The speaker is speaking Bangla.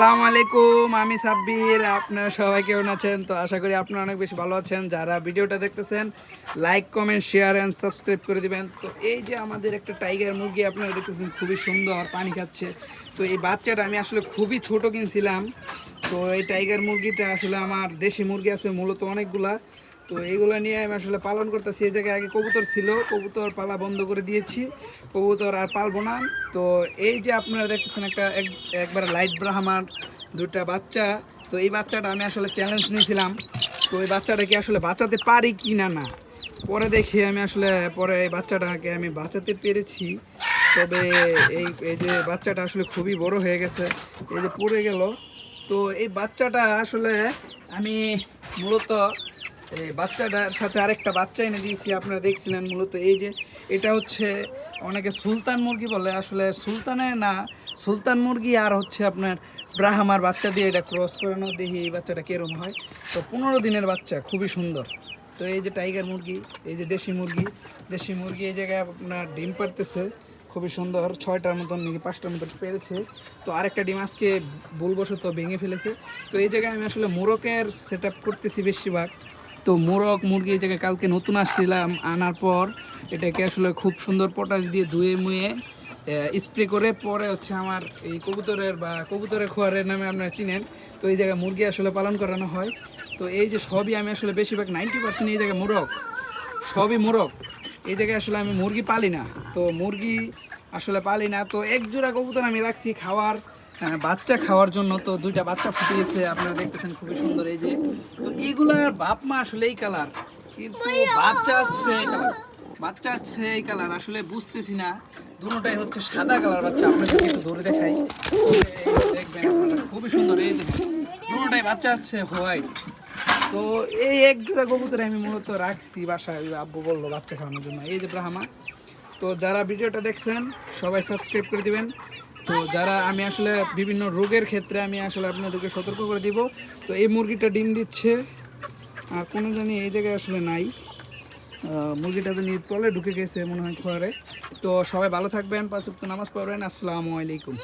আসসালামু আলাইকুম, আমি সাব্বির। আপনারা সবাই কেমন আছেন? তো আশা করি আপনারা অনেক বেশি ভালো আছেন। যারা ভিডিওটা দেখতেছেন like comment share and subscribe করে দিবেন। তো এই যে আমাদের একটা টাইগার মুরগি আপনারা দেখতেছেন, খুবই সুন্দর পানি খাচ্ছে। তো এই বাচ্চাটা আমি আসলে খুবই ছোট কিনছিলাম। তো এই টাইগার মুরগিটা আসলে আমার দেশি মুরগি আছে মূলত অনেকগুলা। তো এইগুলো নিয়ে আমি আসলে পালন করতেছি। এই জায়গায় আগে কবুতর ছিল, কবুতর পালা বন্ধ করে দিয়েছি, কবুতর আর পালবো না। তো এই যে আপনারা দেখতেছেন একবার লাইট ব্রাহ্মার দুটা বাচ্চা। তো এই বাচ্চাটা আমি আসলে চ্যালেঞ্জ নিয়েছিলাম, তো এই বাচ্চাটাকে আসলে বাঁচাতে পারি কি না না পরে দেখি আমি আসলে পরে এই বাচ্চাটাকে আমি বাঁচাতে পেরেছি। তবে এই এই যে বাচ্চাটা আসলে খুবই বড় হয়ে গেছে, এই যে পড়ে গেল। তো এই বাচ্চাটা আসলে আমি মূলত এই বাচ্চাটার সাথে আরেকটা বাচ্চা এনে দিয়েছি। আপনারা দেখছিলেন মূলত এই যে এটা হচ্ছে অনেকে সুলতান মুরগি বলে, আসলে সুলতানের না, সুলতান মুরগি আর হচ্ছে আপনার ব্রাহ্মার বাচ্চা দিয়ে এটা ক্রস করানো। দেখি এই বাচ্চাটা কীরকম হয়। তো 15 দিনের বাচ্চা, খুবই সুন্দর। তো এই যে টাইগার মুরগি, এই যে দেশি মুরগি, দেশি মুরগি এই জায়গায় আপনার ডিম পাড়তেছে, খুবই সুন্দর। 6টার মতন নাকি 5টার মতন পেরেছে। তো আরেকটা ডিম আজকে ভুলবশত ভেঙে ফেলেছে। তো এই জায়গায় আমি আসলে মোরকের সেট আপ করতেছি বেশিরভাগ। তো মোরগ মুরগি এই জায়গায় কালকে নতুন আসছিলাম, আনার পর এটাকে আসলে খুব সুন্দর পটাশ দিয়ে ধুয়ে মুয়ে স্প্রে করে পরে হচ্ছে আমার এই কবুতরের বা কবুতরের খোয়ারের নামে আপনারা চিনেন। তো এই জায়গায় মুরগি আসলে পালন করানো হয়। তো এই যে সবই আমি আসলে বেশিরভাগ 90% এই জায়গায় মোরগ, সবই মোরগ। এই জায়গায় আসলে আমি মুরগি পালি না। তো মুরগি আসলে পালি না। তো এক জোড়া কবুতর আমি রাখছি খাওয়ার, বাচ্চা খাওয়ার জন্য। তো 2টা বাচ্চা ফুটিয়েছে, আপনারা দেখতেছেন খুবই সুন্দর। এই যে তো এইগুলার বাপ মা আসলে এই কালার, কিন্তু বাচ্চা আসছে এই কালার, বাচ্চা আসছে এই কালার, আসলে বুঝতেছি না। দুটোটাই হচ্ছে সাদা কালার বাচ্চা, আপনাদের একটু ধরে দেখাই। এই যে দেখবেন আপনারা, খুবই সুন্দর। এই দেখেন দুটোটাই বাচ্চা আসছে হোয়াইট। তো এই এক জোড়া কবুতর আমি মূলত রাখছি বাসায়, আব্বু বললো বাচ্চা খাওয়ানোর জন্য। এই যে ব্রাহ্মা। তো যারা ভিডিওটা দেখছেন সবাই সাবস্ক্রাইব করে দিবেন। তো যারা আমি আসলে বিভিন্ন রোগের ক্ষেত্রে আমি আসলে আপনাদেরকে সতর্ক করে দিব। তো এই মুরগিটা ডিম দিচ্ছে, আর কোনো জানি এই জায়গায় আসলে নাই, মুরগিটা তো নিয়ে তলে ঢুকে গেছে মনে হয় ঘরে। তো সবাই ভালো থাকবেন, 5 ওয়াক্ত নামাজ পড়বেন। আসসালামু আলাইকুম।